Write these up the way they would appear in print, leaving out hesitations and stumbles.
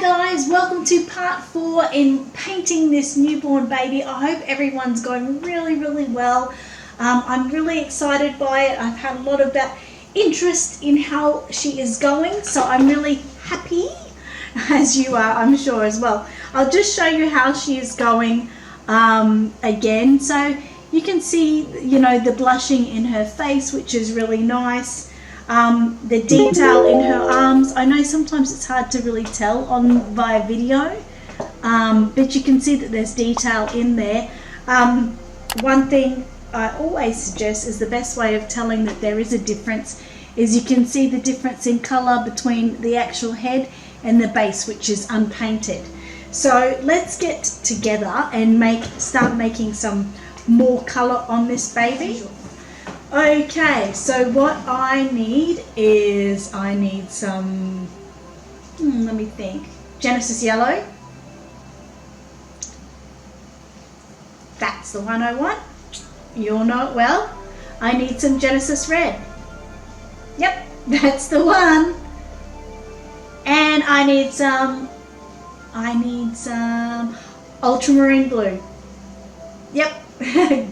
guys, welcome to part 4 in painting this newborn baby. I hope everyone's going really well. I'm really excited by it. I've had a lot of that interest in how she is going, so I'm really happy, as you are, I'm sure, as well. I'll just show you how she is going again. So you can see, you know, the blushing in her face, which is really nice. The detail in her arms. I know sometimes it's hard to really tell via video, but you can see that there's detail in there. One thing I always suggest is the best way of telling that there is a difference is you can see the difference in color between the actual head and the base, which is unpainted. So let's get together and start making some more color on this baby. Okay, so what I need is some, let me think, Genesis yellow. That's the one I want. You'll know it well. I need some Genesis red. Yep, that's the one. And I need some ultramarine blue. Yep,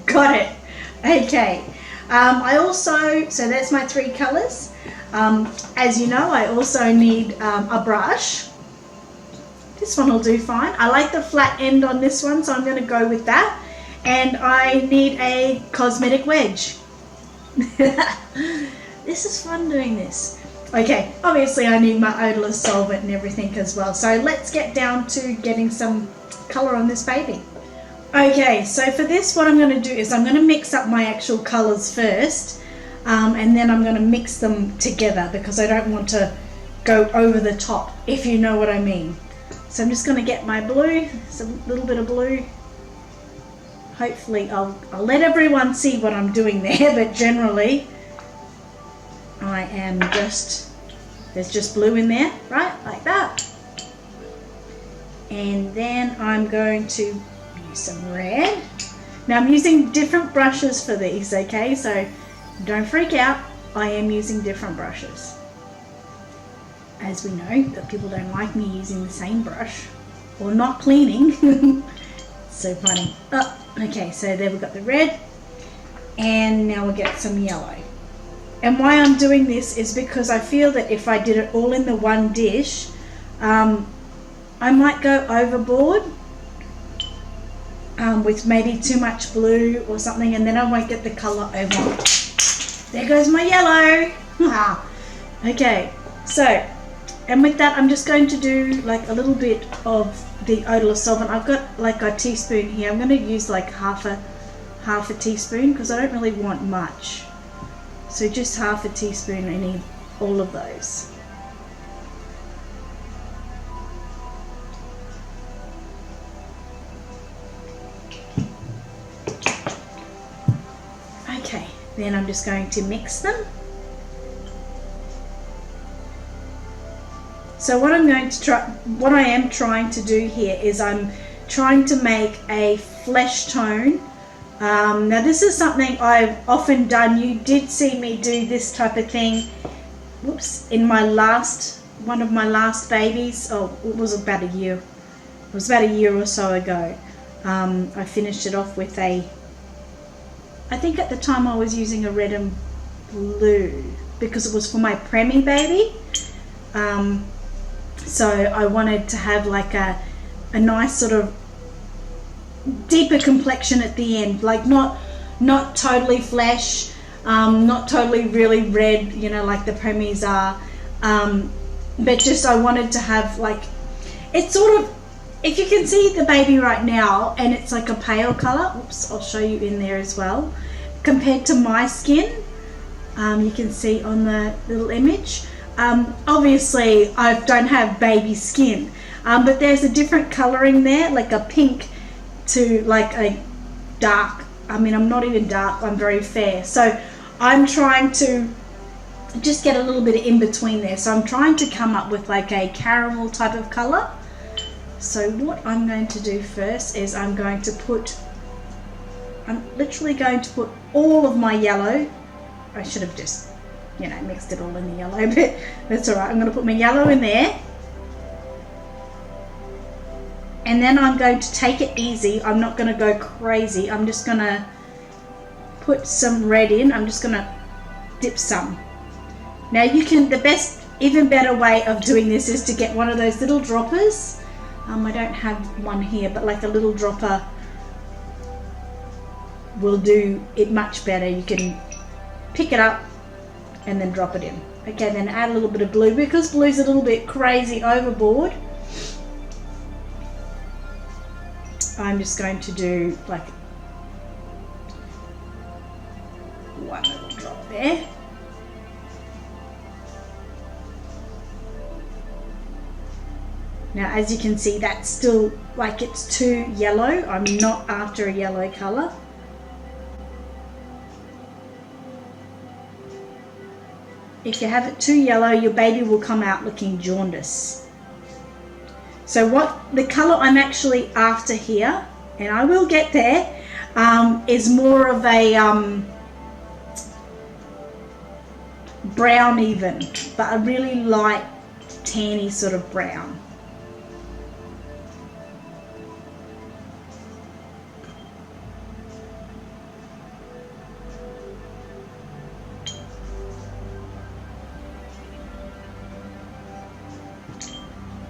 got it. Okay. So that's my 3 colors. As you know, I also need a brush. This one will do fine. I like the flat end on this one, so I'm going to go with that. And I need a Cosmetic Wedge. This is fun doing this. Okay, obviously I need my odorless solvent and everything as well. So let's get down to getting some color on this baby. Okay, so for this, what I'm going to do is I'm going to mix up my actual colors first, and then I'm going to mix them together because I don't want to go over the top, if you know what I mean. So I'm just going to get my blue, some little bit of blue. Hopefully I'll let everyone see what I'm doing there, but generally there's just blue in there, right, like that. And then I'm going to some red. Now I'm using different brushes for these, okay, so don't freak out. I am using different brushes, as we know that people don't like me using the same brush or not cleaning. So funny. Oh, okay, so there we've got the red, and now we'll get some yellow. And why I'm doing this is because I feel that if I did it all in the one dish, I might go overboard with maybe too much blue or something, and then I won't get the color I want. There goes my yellow. Okay, so, and with that I'm just going to do like a little bit of the odorless solvent. I've got like a teaspoon here. I'm going to use like half a teaspoon because I don't really want much. So just half a teaspoon. I need all of those. Okay, then I'm just going to mix them. So what I am trying to do here is I'm trying to make a flesh tone. Now this is something I've often done. You did see me do this type of thing, whoops, in one of my last babies. Oh, it was about a year. It was about a year or so ago. I finished it off with I think at the time I was using a red and blue because it was for my preemie baby. So I wanted to have like a nice sort of deeper complexion at the end, like not totally flesh, not totally really red, you know, like the preemies are, but just I wanted to have like, it's sort of, if you can see the baby right now and it's like a pale color, oops, I'll show you in there as well, compared to my skin, you can see on the little image. Obviously I don't have baby skin, but there's a different coloring there, like a pink to like a dark, I mean I'm not even dark, I'm very fair, so I'm trying to just get a little bit of in between there. So I'm trying to come up with like a caramel type of color. So what I'm going to do first is I'm literally going to put all of my yellow. I should have just, you know, mixed it all in the yellow, but that's all right. I'm going to put my yellow in there. And then I'm going to take it easy. I'm not going to go crazy. I'm just going to put some red in. I'm just going to dip some. Now you can, the best, even better way of doing this is to get one of those little droppers. I don't have one here, but like a little dropper will do it much better. You can pick it up and then drop it in. Okay, then add a little bit of blue, because blue's a little bit crazy overboard. I'm just going to do like one little drop there. Now as you can see, that's still like it's too yellow. I'm not after a yellow color. If you have it too yellow, your baby will come out looking jaundice. So what the color I'm actually after here, and I will get there, is more of a brown even, but a really light tanny sort of brown.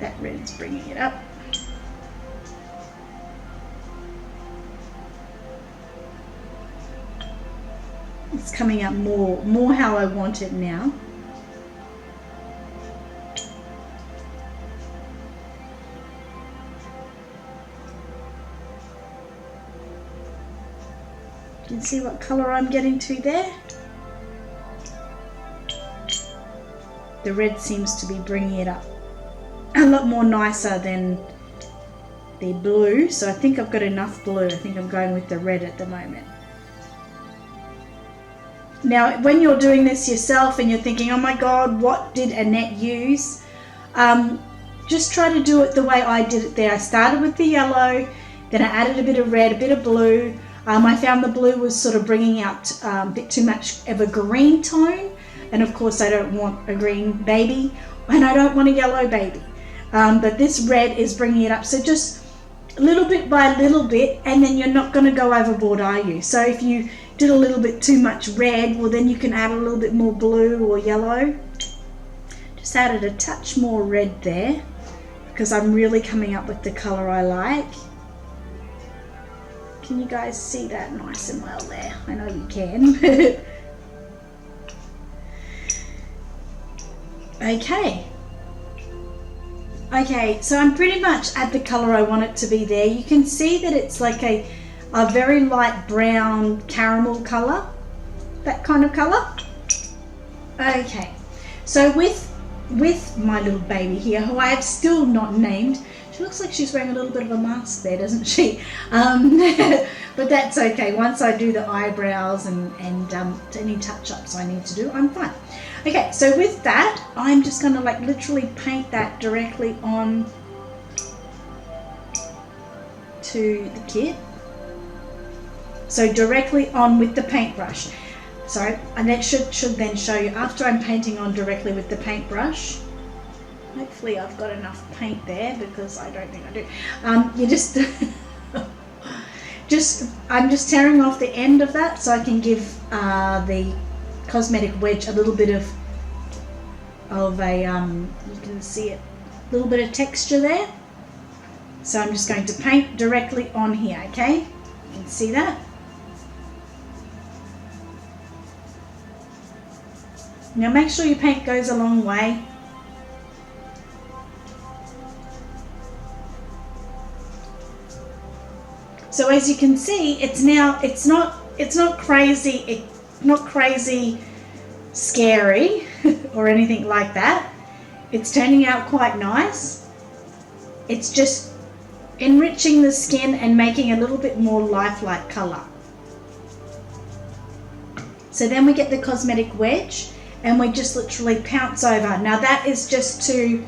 That red's bringing it up. It's coming up more how I want it now. You can see what color I'm getting to there. The red seems to be bringing it up a lot more nicer than the blue, so I think I've got enough blue. I think I'm going with the red at the moment. Now when you're doing this yourself and you're thinking, oh my god, what did Annette use, just try to do it the way I did it there. I started with the yellow, then I added a bit of red, a bit of blue. I found the blue was sort of bringing out a bit too much of a green tone, and of course I don't want a green baby and I don't want a yellow baby. But this red is bringing it up, so just little bit by little bit, and then you're not going to go overboard, are you? So if you did a little bit too much red, well then you can add a little bit more blue or yellow. Just added a touch more red there because I'm really coming up with the color I like. Can you guys see that nice and well there? I know you can. Okay, so I'm pretty much at the color I want it to be there. You can see that it's like a very light brown caramel color, that kind of color. Okay, so with my little baby here, who I have still not named. She looks like she's wearing a little bit of a mask there, doesn't she? But that's okay. Once I do the eyebrows and any touch-ups I need to do, I'm fine. Okay, so with that, I'm just going to like literally paint that directly on to the kit. So directly on with the paintbrush. So, and that should then show you after I'm painting on directly with the paintbrush. Hopefully I've got enough paint there because I don't think I do. You just, I'm just tearing off the end of that so I can give the Cosmetic Wedge a little bit of a, you can see it, a little bit of texture there. So I'm just going to paint directly on here, okay? You can see that. Now make sure your paint goes a long way. So as you can see, it's not crazy scary or anything like that. It's turning out quite nice. It's just enriching the skin and making a little bit more lifelike color. So then we get the Cosmetic Wedge and we just literally pounce over. Now that is just to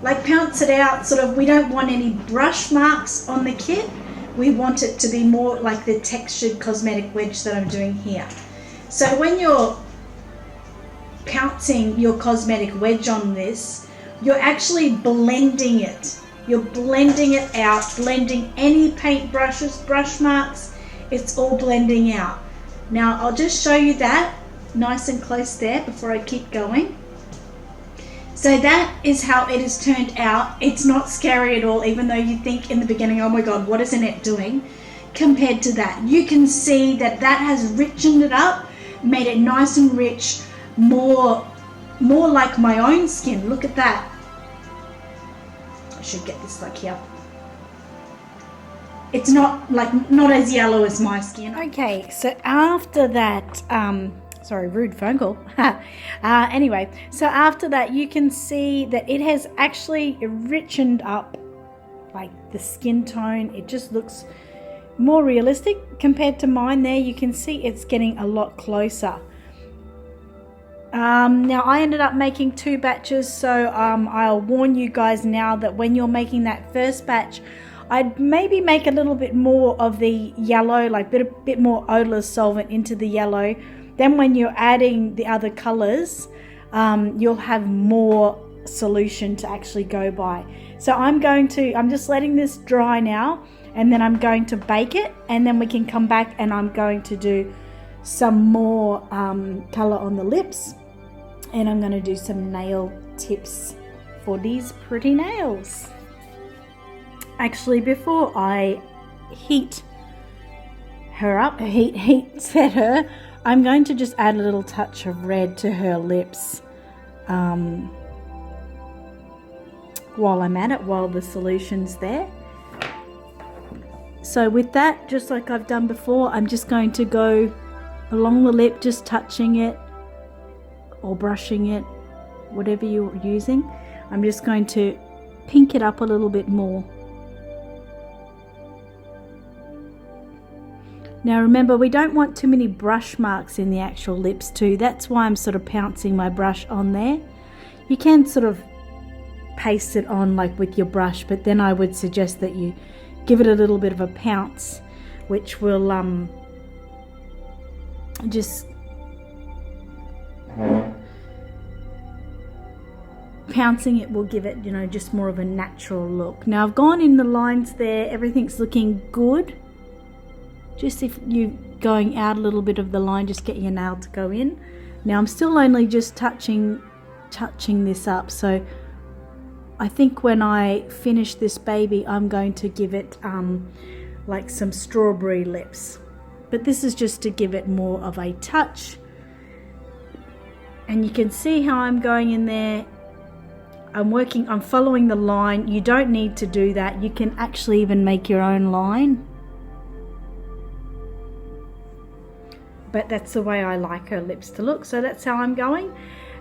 like pounce it out, sort of, we don't want any brush marks on the kit. We want it to be more like the textured Cosmetic Wedge that I'm doing here. So when you're pouncing your Cosmetic Wedge on this, you're actually blending it. You're blending it out, blending any paint brushes, brush marks, it's all blending out. Now I'll just show you that nice and close there before I keep going. So that is how it has turned out. It's not scary at all, even though you think in the beginning, oh my God, what is Annette doing? Compared to that, you can see that that has richened it up, made it nice and rich, more like my own skin. Look at that. I should get this like here. It's not as yellow as my skin. Okay, so after that, sorry, rude phone call. Anyway, so after that, you can see that it has actually richened up like the skin tone. It just looks more realistic compared to mine there. You can see it's getting a lot closer. Now I ended up making 2 batches, so I'll warn you guys now that when you're making that first batch, I'd maybe make a little bit more of the yellow, like a bit more odorless solvent into the yellow. Then when you're adding the other colors, you'll have more solution to actually go by. So I'm just letting this dry now, and then I'm going to bake it, and then we can come back and I'm going to do some more color on the lips, and I'm going to do some nail tips for these pretty nails. Actually, before I heat her up, set her, I'm going to just add a little touch of red to her lips while I'm at it, while the solution's there. So with that, just like I've done before, I'm just going to go along the lip, just touching it or brushing it, whatever you're using. I'm just going to pink it up a little bit more. Now remember, we don't want too many brush marks in the actual lips too. That's why I'm sort of pouncing my brush on there. You can sort of paste it on like with your brush, but then I would suggest that you give it a little bit of a pounce, which will just pouncing it will give it, you know, just more of a natural look. Now I've gone in the lines there, everything's looking good. Just if you're going out a little bit of the line, just get your nail to go in. Now I'm still only just touching this up, so I think when I finish this baby, I'm going to give it like some strawberry lips. But this is just to give it more of a touch. And you can see how I'm going in there. I'm following the line. You don't need to do that. You can actually even make your own line. But that's the way I like her lips to look, so that's how I'm going.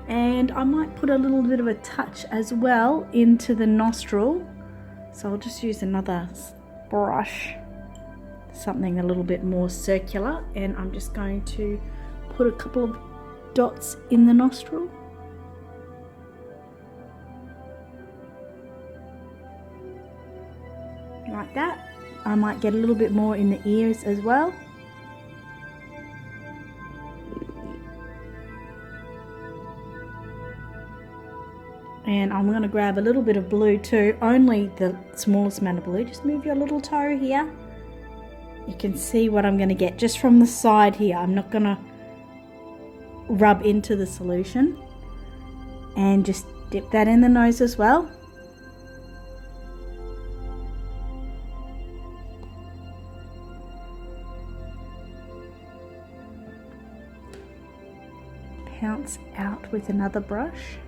And I might put a little bit of a touch as well into the nostril, so I'll just use another brush, something a little bit more circular, and I'm just going to put a couple of dots in the nostril. Like that. I might get a little bit more in the ears as well. And I'm going to grab a little bit of blue too, only the smallest amount of blue. Just move your little toe here. You can see what I'm going to get just from the side here. I'm not going to rub into the solution. And just dip that in the nose as well. Pounce out with another brush.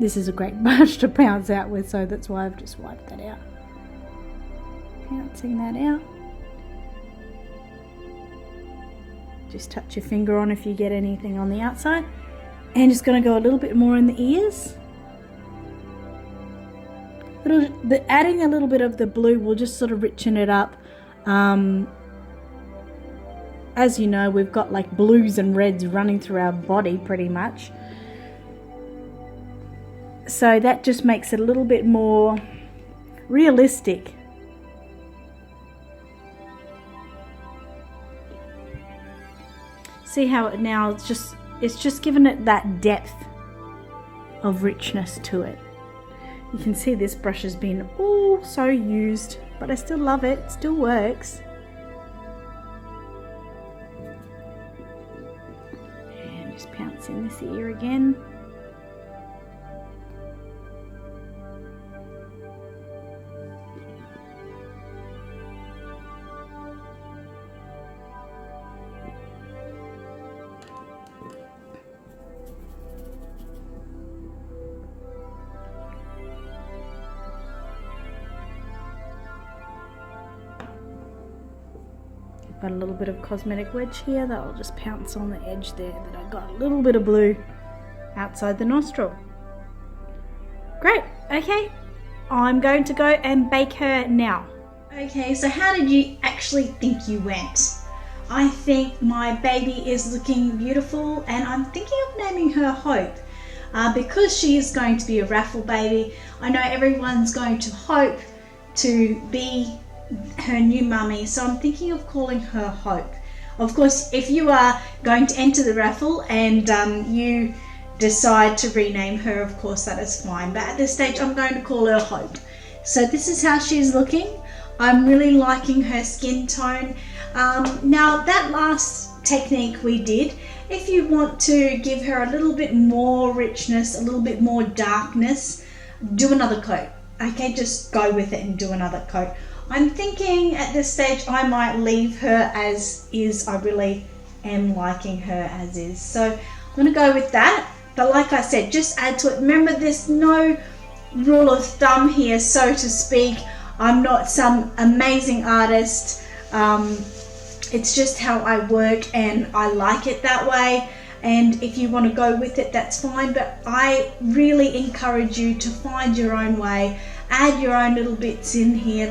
This is a great brush to pounce out with, so that's why I've just wiped that out. Pouncing that out. Just touch your finger on if you get anything on the outside. And just going to go a little bit more in the ears. Adding a little bit of the blue will just sort of richen it up. As you know, we've got like blues and reds running through our body pretty much. So that just makes it a little bit more realistic. See how it now, it's just given it that depth of richness to it. You can see this brush has been so used, but I still love it. It still works. And just pounce in this ear again. Got a little bit of Cosmetic Wedge here that I'll just pounce on the edge there that I got a little bit of blue outside the nostril. Great, okay, I'm going to go and bake her now. Okay, so how did you actually think you went? I think my baby is looking beautiful, and I'm thinking of naming her Hope. Because she is going to be a Raffle baby, I know everyone's going to hope to be her new mummy, so I'm thinking of calling her Hope. Of course, if you are going to enter the raffle and you decide to rename her, of course that is fine, but at this stage I'm going to call her Hope. So this is how she's looking. I'm really liking her skin tone. Now that last technique we did, if you want to give her a little bit more richness, a little bit more darkness, do another coat. Okay, just go with it and do another coat. I'm thinking at this stage I might leave her as is. I really am liking her as is. So I'm going to go with that. But like I said, just add to it. Remember, there's no rule of thumb here, so to speak. I'm not some amazing artist. It's just how I work and I like it that way. And if you want to go with it, that's fine. But I really encourage you to find your own way. Add your own little bits in here,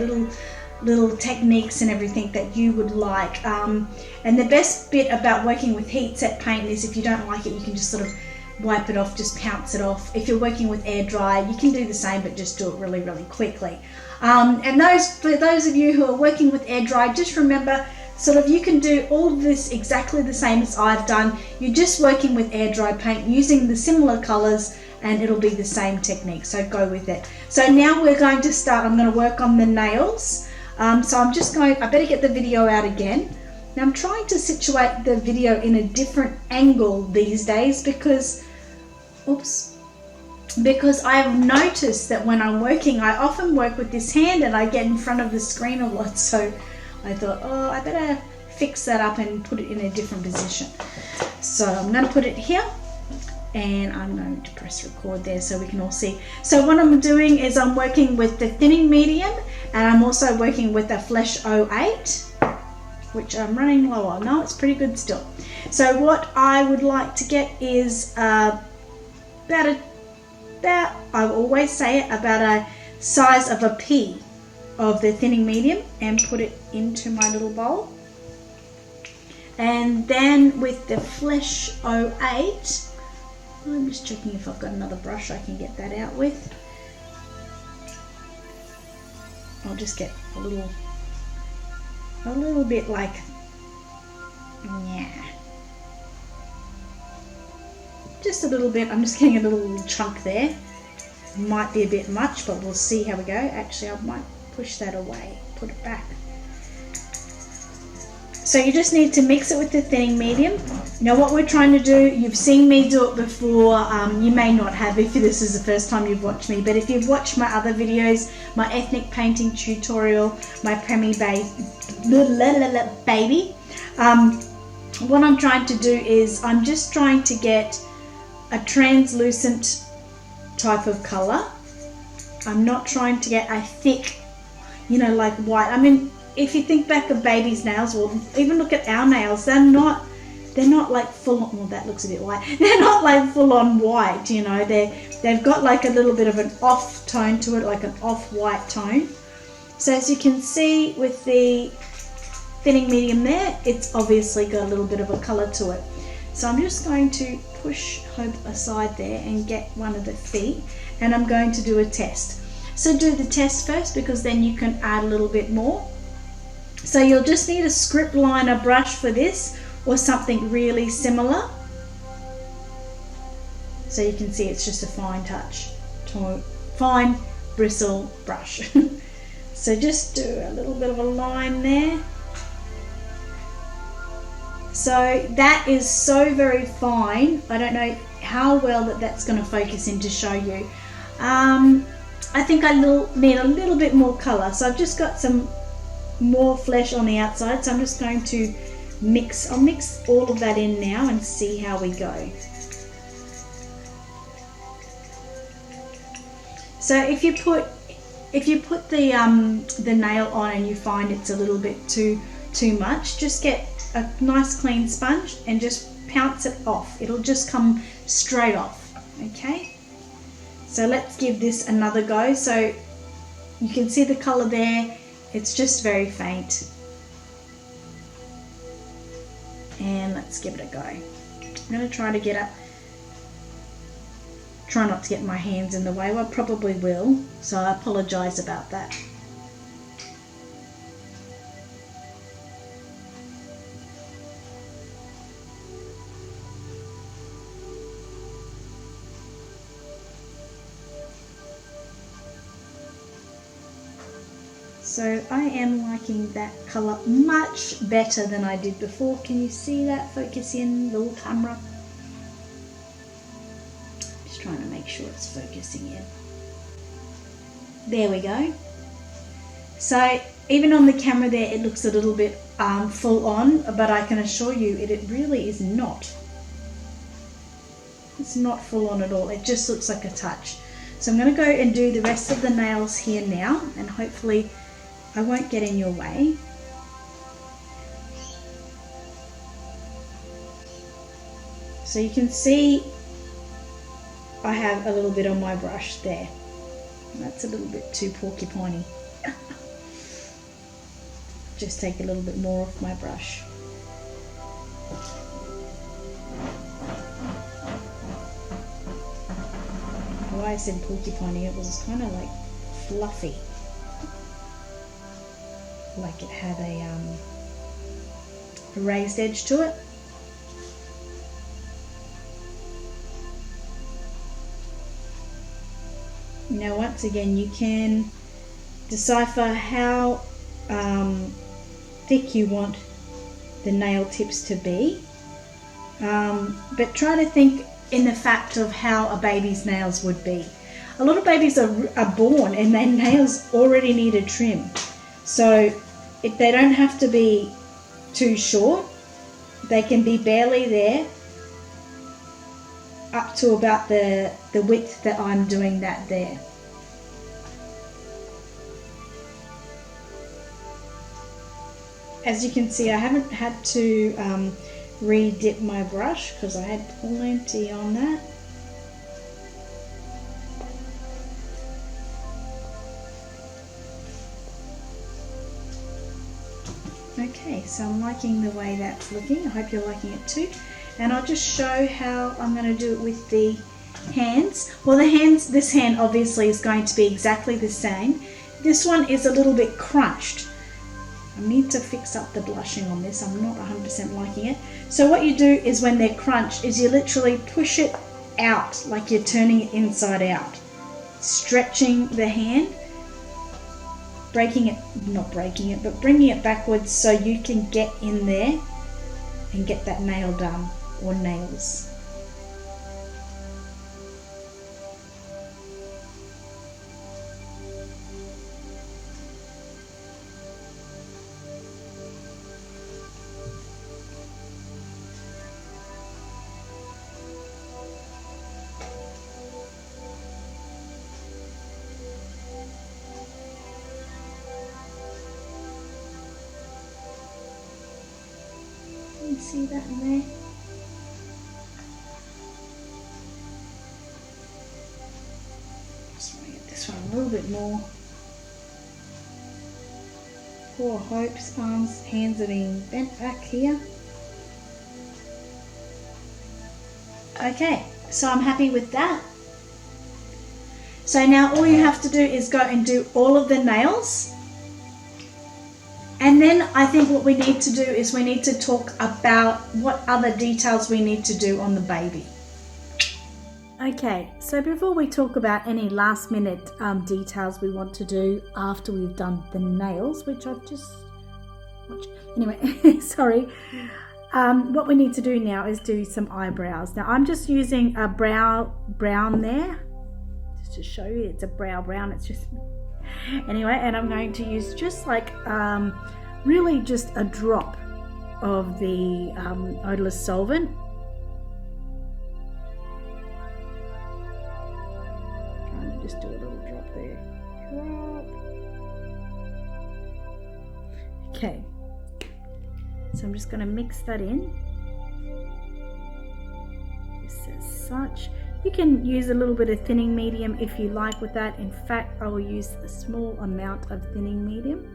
little techniques and everything that you would like. And the best bit about working with heat set paint is if you don't like it, you can just sort of wipe it off, just pounce it off. If you're working with air dry, you can do the same, but just do it really, really quickly. And for those of you who are working with air dry, just remember, sort of, you can do all of this exactly the same as I've done. You're just working with air dry paint using the similar colors, and it'll be the same technique, so go with it. So now we're going to start. I'm going to work on the nails. So I'm just going, I better get the video out again. Now I'm trying to situate the video in a different angle these days because I've noticed that when I'm working, I often work with this hand and I get in front of the screen a lot. So I thought, I better fix that up and put it in a different position. So I'm going to put it here. And I'm going to press record there so we can all see. So what I'm doing is I'm working with the thinning medium, and I'm also working with a Flesh 08, which I'm running low on. No, it's pretty good still. So what I would like to get is about I always say it, about a size of a pea of the thinning medium, and put it into my little bowl. And then with the Flesh 08, I'm just checking if I've got another brush I can get that out with. I'll just get a little bit like, just a little bit. I'm just getting a little chunk there. Might be a bit much, but we'll see how we go. Actually, I might push that away, put it back. So you just need to mix it with the thinning medium. Now what we're trying to do, you've seen me do it before, you may not have if this is the first time you've watched me, but if you've watched my other videos, my ethnic painting tutorial, my Premi baby, what I'm trying to do is I'm just trying to get a translucent type of colour. I'm not trying to get a thick, like white. I mean, if you think back of baby's nails, or even look at our nails, they're not like full on, well, that looks a bit white. They're not like full on white, they've got like a little bit of an off tone to it, like an off-white tone. So as you can see with the thinning medium there, it's obviously got a little bit of a color to it. So I'm just going to push Hope aside there and get one of the feet, and I'm going to do a test. So do the test first, because then you can add a little bit more. So you'll just need a script liner brush for this, or something really similar. So you can see it's just a fine touch, fine bristle brush. So just do a little bit of a line there. So that is so very fine. I don't know how well that's going to focus in to show you. I think I need a little bit more colour. So I've just got some more flesh on the outside. So I'm just going to I'll mix all of that in now and see how we go. So if you put the nail on and you find it's a little bit too much, just get a nice clean sponge and just pounce it off. It'll just come straight off. Okay, so let's give this another go. So you can see the color there, it's just very faint. And let's give it a go. I'm going to try to try not to get my hands in the way. Well, I probably will, so I apologize about that. So I am liking that colour much better than I did before. Can you see that? Focus in, little camera. Just trying to make sure it's focusing in. There we go. So even on the camera there, it looks a little bit full on, but I can assure you it really is not. It's not full on at all. It just looks like a touch. So I'm going to go and do the rest of the nails here now, and hopefully I won't get in your way. So you can see I have a little bit on my brush there. That's a little bit too porcupiney. Just take a little bit more off my brush. Why I said porcupiney, it was kind of like fluffy. Like it had a raised edge to it. Now once again, you can decipher how thick you want the nail tips to be, but try to think in the fact of how a baby's nails would be. A lot of babies are born and their nails already need a trim, so if they don't have to be too short, they can be barely there, up to about the width that I'm doing that there. As you can see, I haven't had to re-dip my brush because I had plenty on that. Okay, so I'm liking the way that's looking. I hope you're liking it too. And I'll just show how I'm going to do it with the hands. Well, this hand obviously is going to be exactly the same. This one is a little bit crunched. I need to fix up the blushing on this. I'm not 100% liking it. So what you do is when they're crunched is you literally push it out like you're turning it inside out. Stretching the hand. Not breaking it, but bringing it backwards so you can get in there and get that nail done, or nails. See that in there? Just want to get this one a little bit more. Poor Hope's hands are being bent back here. Okay, so I'm happy with that. So now all you have to do is go and do all of the nails. And then I think what we need to do is we need to talk about what other details we need to do on the baby. Okay, so before we talk about any last minute details we want to do after we've done the nails, which I've just watched. Anyway, sorry. What we need to do now is do some eyebrows. Now I'm just using a brown there, just to show you it's a brown. It's just, anyway, and I'm going to use just like really just a drop of the odorless solvent. Trying to just do a little drop there. Okay. So I'm just going to mix that in, just as such. You can use a little bit of thinning medium if you like with that. In fact, I will use a small amount of thinning medium.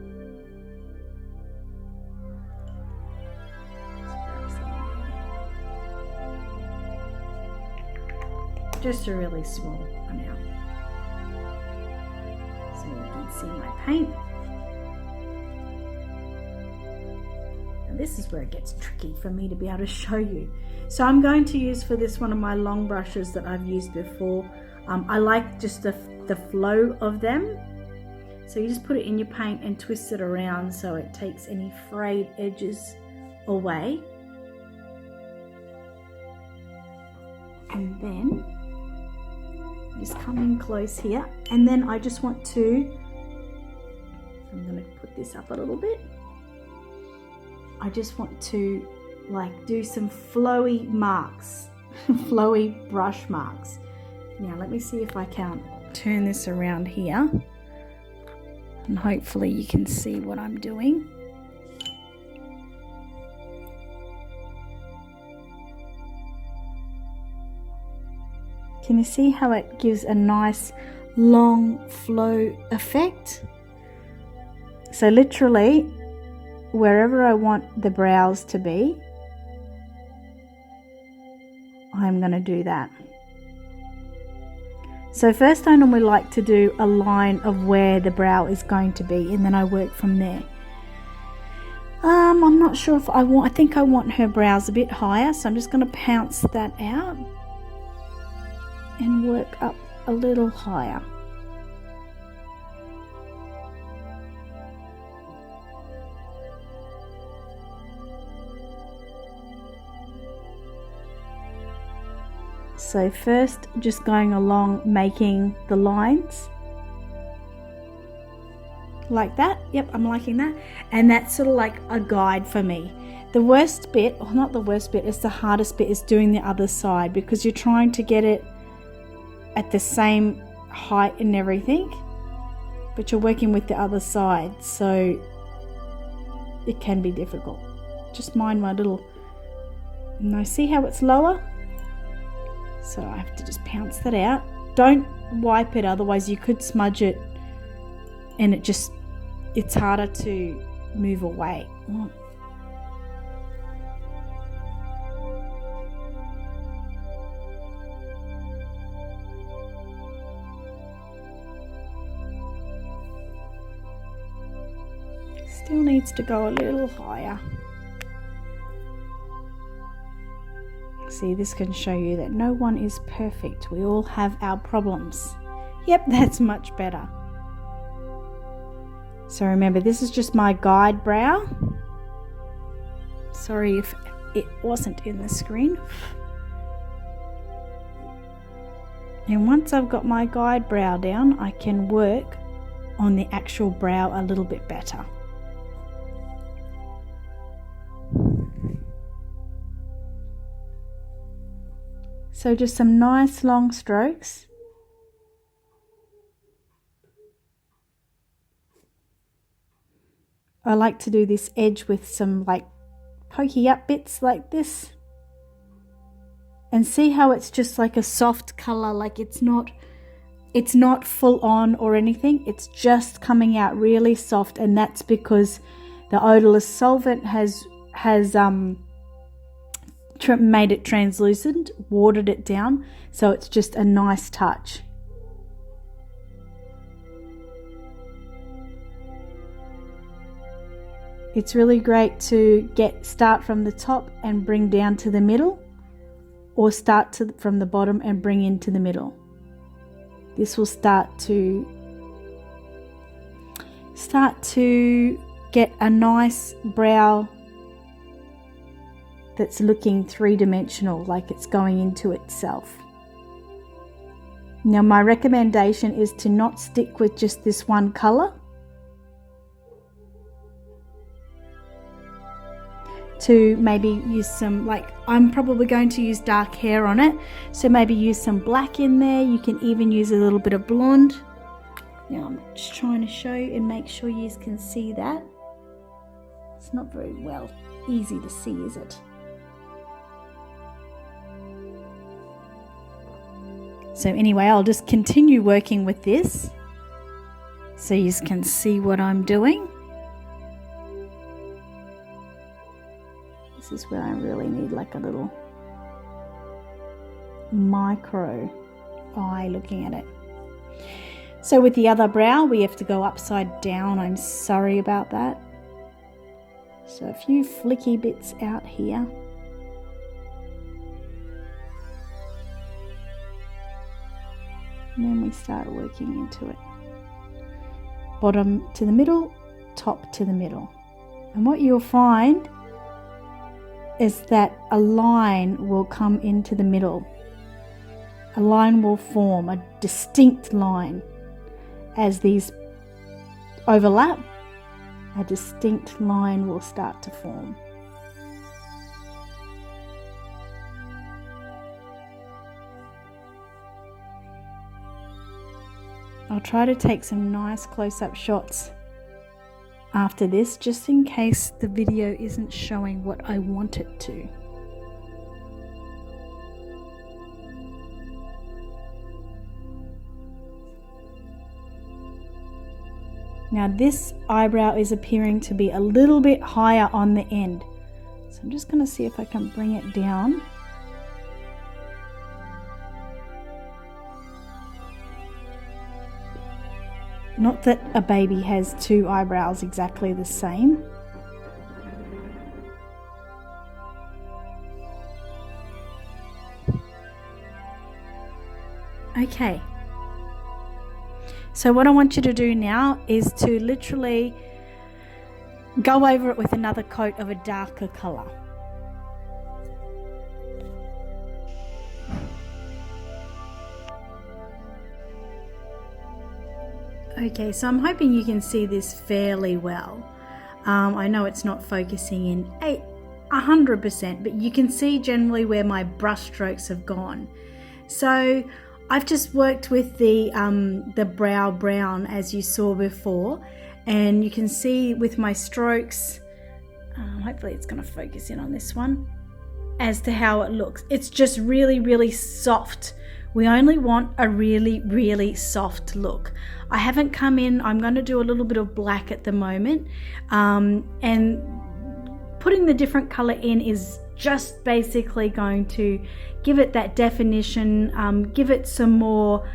Just a really small amount. So you can see my paint. This is where it gets tricky for me to be able to show you. So I'm going to use for this one of my long brushes that I've used before. I like just the flow of them. So you just put it in your paint and twist it around so it takes any frayed edges away. And then just come in close here. And then I just want to, I'm going to put this up a little bit. I just want to like do some flowy marks, flowy brush marks. Now let me see if I can turn this around here and hopefully you can see what I'm doing. Can you see how it gives a nice long flow effect? So literally, wherever I want the brows to be, I'm going to do that. So first I normally like to do a line of where the brow is going to be and then I work from there. I'm not sure if I think I want her brows a bit higher, so I'm just going to pounce that out and work up a little higher. So first just going along making the lines like that. Yep, I'm liking that. And that's sort of like a guide for me. The worst bit, or not the worst bit, it's the hardest bit, is doing the other side because you're trying to get it at the same height and everything, but you're working with the other side, so it can be difficult. Just mind my little, now see how it's lower? So I have to just pounce that out. Don't wipe it, otherwise you could smudge it and it's harder to move away. Still needs to go a little higher. See, this can show you that no one is perfect. We all have our problems. Yep, that's much better. So remember, this is just my guide brow. Sorry if it wasn't in the screen. And once I've got my guide brow down, I can work on the actual brow a little bit better. So just some nice long strokes. I like to do this edge with some like pokey up bits like this. And see how it's just like a soft color, like it's not full on or anything. It's just coming out really soft, and that's because the odorless solvent has made it translucent, watered it down, so it's just a nice touch. It's really great to start from the top and bring down to the middle, or start from the bottom and bring into the middle. This will start to get a nice brow that's looking three-dimensional, like it's going into itself. Now my recommendation is to not stick with just this one color, to maybe use some, like I'm probably going to use dark hair on it, so maybe use some black in there. You can even use a little bit of blonde. Now I'm just trying to show you and make sure you can see that. It's not very easy to see, is it? So anyway, I'll just continue working with this so you can see what I'm doing. This is where I really need like a little micro eye looking at it. So with the other brow, we have to go upside down. I'm sorry about that. So a few flicky bits out here. And then we start working into it. Bottom to the middle, top to the middle. And what you'll find is that a line will come into the middle. A line will form, a distinct line. As these overlap, a distinct line will start to form. I'll try to take some nice close-up shots after this, just in case the video isn't showing what I want it to. Now this eyebrow is appearing to be a little bit higher on the end. So I'm just going to see if I can bring it down. Not that a baby has two eyebrows exactly the same. Okay. So what I want you to do now is to literally go over it with another coat of a darker color. Okay, so I'm hoping you can see this fairly well. I know it's not focusing in 100%, but you can see generally where my brush strokes have gone. So I've just worked with the brow brown as you saw before, and you can see with my strokes, hopefully it's going to focus in on this one, as to how it looks. It's just really, really soft. We only want a really, really soft look. I haven't come in, I'm going to do a little bit of black at the moment, and putting the different color in is just basically going to give it that definition, give it some more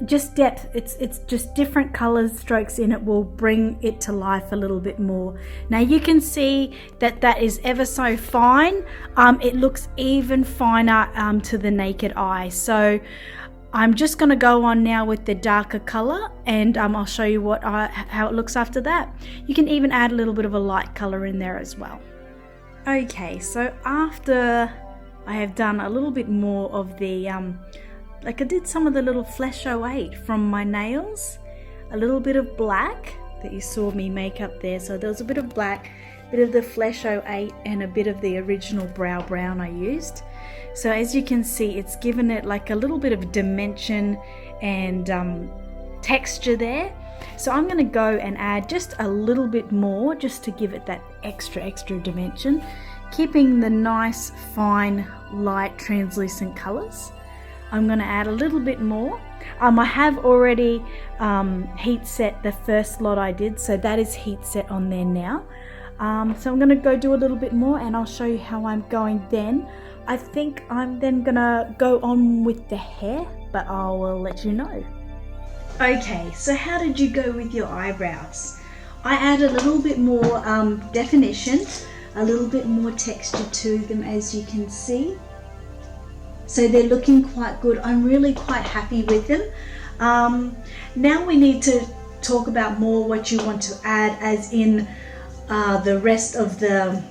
just depth. It's just different colors, strokes in it will bring it to life a little bit more. Now you can see that is ever so fine. It looks even finer to the naked eye. So I'm just going to go on now with the darker color, and I'll show you how it looks after that. You can even add a little bit of a light color in there as well. Okay, so after I have done a little bit more of the like I did some of the little flesh 08 from my nails, a little bit of black that you saw me make up there. So there was a bit of black, a bit of the flesh 08, and a bit of the original brow brown I used. So as you can see, it's given it like a little bit of dimension and texture there. So I'm going to go and add just a little bit more just to give it that extra dimension, keeping the nice fine light translucent colors. I'm going to add a little bit more. I have already heat set the first lot I did, so that is heat set on there now. So I'm going to go do a little bit more, and I'll show you how I'm going then. I think I'm then going to go on with the hair, but I will let you know. Okay, so how did you go with your eyebrows? I add a little bit more definition, a little bit more texture to them, as you can see. So they're looking quite good. I'm really quite happy with them. Now we need to talk about more what you want to add, as in the rest of the,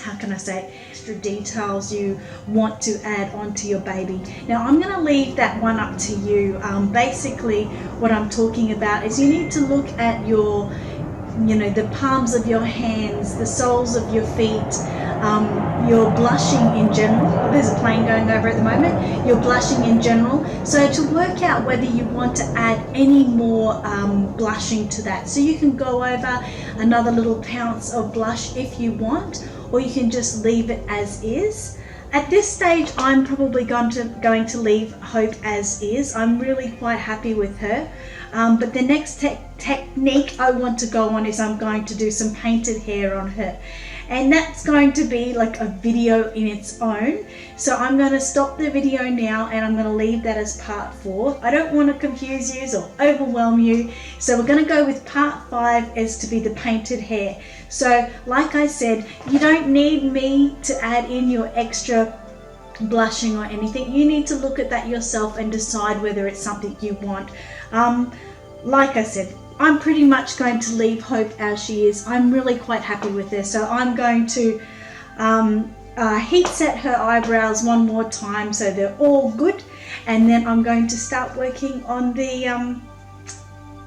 how can I say, extra details you want to add onto your baby. Now I'm going to leave that one up to you. Basically what I'm talking about is you need to look at your, the palms of your hands, the soles of your feet, your blushing in general. There's a plane going over at the moment. You're blushing in general. So to work out whether you want to add any more blushing to that. So you can go over another little ounce of blush if you want, or you can just leave it as is. At this stage, I'm probably going to leave Hope as is. I'm really quite happy with her. But the next technique I want to go on is I'm going to do some painted hair on her. And that's going to be like a video in its own. So I'm going to stop the video now and I'm going to leave that as part 4. I don't want to confuse you or overwhelm you. So we're going to go with part 5 as to be the painted hair. So like I said, you don't need me to add in your extra blushing or anything. You need to look at that yourself and decide whether it's something you want. Like I said, I'm pretty much going to leave Hope as she is. I'm really quite happy with her. So I'm going to heat set her eyebrows one more time so they're all good. And then I'm going to start working on the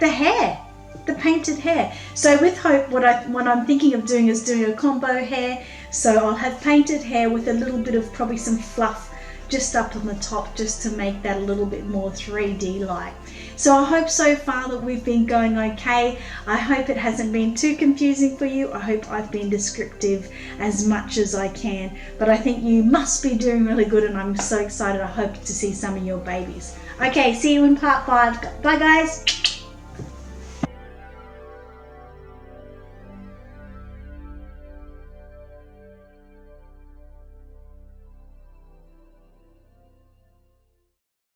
hair, the painted hair. So with Hope, what I'm thinking of doing is doing a combo hair. So I'll have painted hair with a little bit of probably some fluff just up on the top, just to make that a little bit more 3D like. So I hope so far that we've been going okay. I hope it hasn't been too confusing for you. I hope I've been descriptive as much as I can, but I think you must be doing really good and I'm so excited. I hope to see some of your babies. Okay, see you in part 5. Bye guys.